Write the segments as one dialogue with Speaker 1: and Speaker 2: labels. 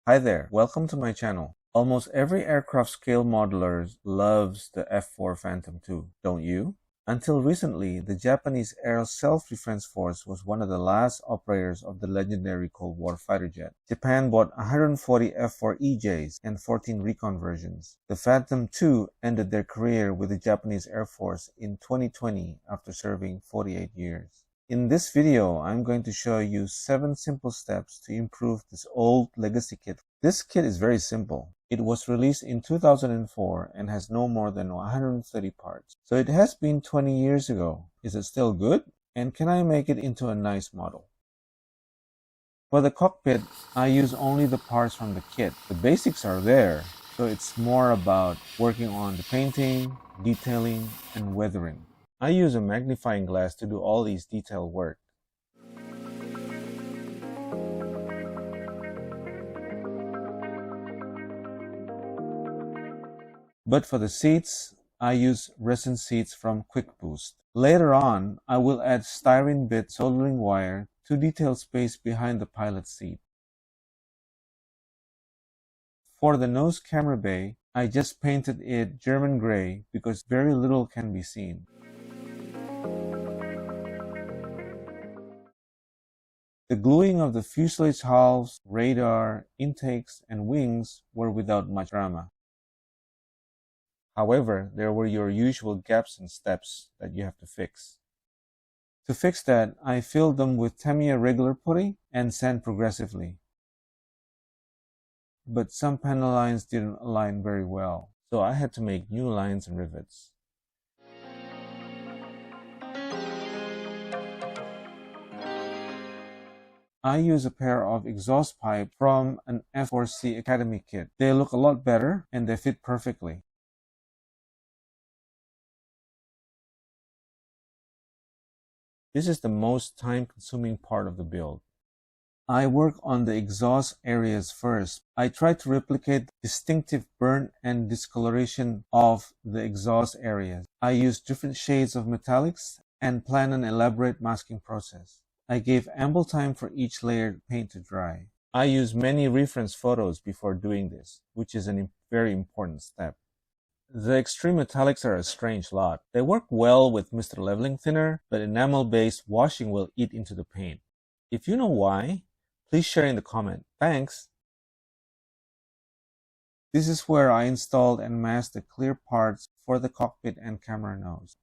Speaker 1: Hi there, welcome to my channel. Almost every aircraft scale modeler loves the F4 Phantom II, don't you? Until recently, the Japanese Air Self-Defense Force was one of the last operators of the legendary Cold War fighter jet. Japan bought 140 F4EJs and 14 Recon versions. The Phantom II ended their career with the Japanese Air Force in 2020 after serving 48 years. In this video, I'm going to show you 7 simple steps to improve this old legacy kit. This kit is very simple. It was released in 2004 and has no more than 130 parts. So it has been 20 years ago. Is it still good? And can I make it into a nice model? For the cockpit, I use only the parts from the kit. The basics are there, so it's more about working on the painting, detailing, and weathering. I use a magnifying glass to do all these detail work. But for the seats, I use resin seats from Quickboost. Later on, I will add styrene bit soldering wire to detail space behind the pilot seat. For the nose camera bay, I just painted it German gray because very little can be seen. The gluing of the fuselage halves, radar, intakes, and wings were without much drama. However, there were your usual gaps and steps that you have to fix. To fix that, I filled them with Tamiya regular putty and sand progressively. But some panel lines didn't align very well, so I had to make new lines and rivets. I use a pair of exhaust pipes from an F4C Academy kit. They look a lot better and they fit perfectly. This is the most time-consuming part of the build. I work on the exhaust areas first. I try to replicate the distinctive burn and discoloration of the exhaust areas. I use different shades of metallics and plan an elaborate masking process. I gave ample time for each layered paint to dry. I use many reference photos before doing this, which is a very important step. The extreme metallics are a strange lot. They work well with Mr. Leveling Thinner, but enamel-based washing will eat into the paint. If you know why, please share in the comment. Thanks! This is where I installed and masked the clear parts for the cockpit and camera nose.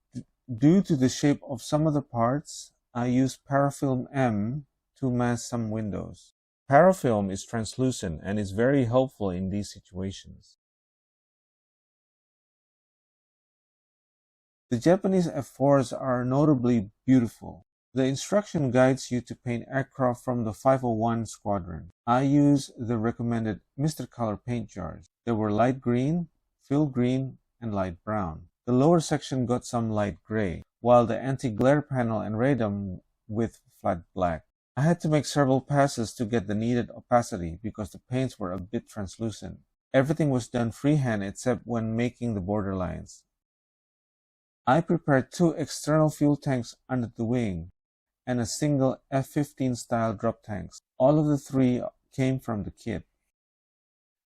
Speaker 1: Due to the shape of some of the parts, I used Parafilm M to mask some windows. Parafilm is translucent and is very helpful in these situations. The Japanese F4s are notably beautiful. The instruction guides you to paint aircraft from the 501 squadron. I use the recommended Mr. Color paint jars. They were light green, fill green, and light brown. The lower section got some light gray, while the anti-glare panel and radome with flat black. I had to make several passes to get the needed opacity because the paints were a bit translucent. Everything was done freehand except when making the border lines. I prepared 2 external fuel tanks under the wing and a single F-15 style drop tanks. All of the 3 came from the kit.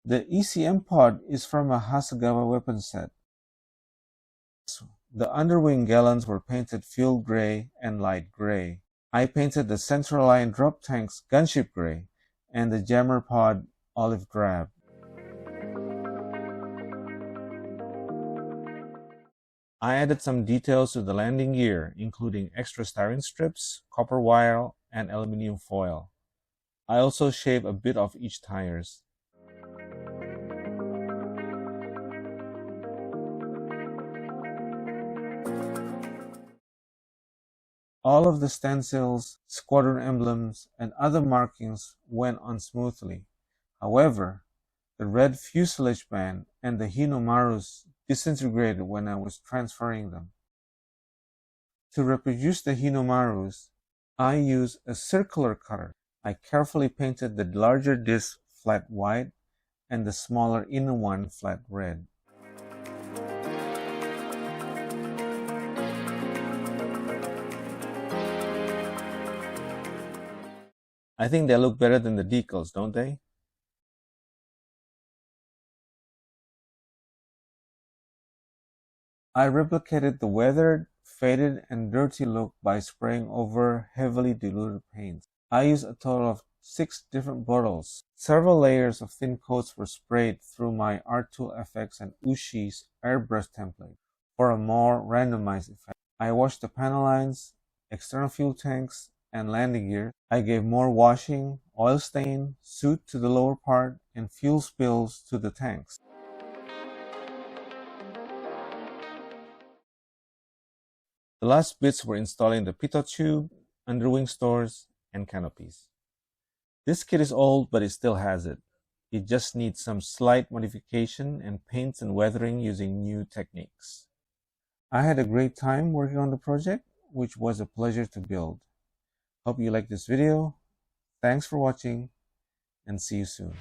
Speaker 1: The ECM pod is from a Hasegawa Weapons Set. The underwing gallons were painted fuel gray and light gray. I painted the central line drop tanks gunship gray and the jammer pod olive drab. I added some details to the landing gear, including extra styrene strips, copper wire, and aluminum foil. I also shaved a bit off each tires. All of the stencils, squadron emblems, and other markings went on smoothly. However, the red fuselage band and the Hinomarus disintegrated when I was transferring them. To reproduce the Hinomarus, I used a circular cutter. I carefully painted the larger disc flat white and the smaller inner one flat red. I think they look better than the decals, don't they? I replicated the weathered, faded, and dirty look by spraying over heavily diluted paints. I used a total of 6 different bottles. Several layers of thin coats were sprayed through my R-Tool FX and Ushi's airbrush template for a more randomized effect. I washed the panel lines, external fuel tanks, and landing gear. I gave more washing, oil stain, soot to the lower part, and fuel spills to the tanks. The last bits were installing the pitot tube, underwing stores, and canopies. This kit is old, but it still has it. It just needs some slight modification and paints and weathering using new techniques. I had a great time working on the project, which was a pleasure to build. Hope you liked this video. Thanks for watching, and see you soon.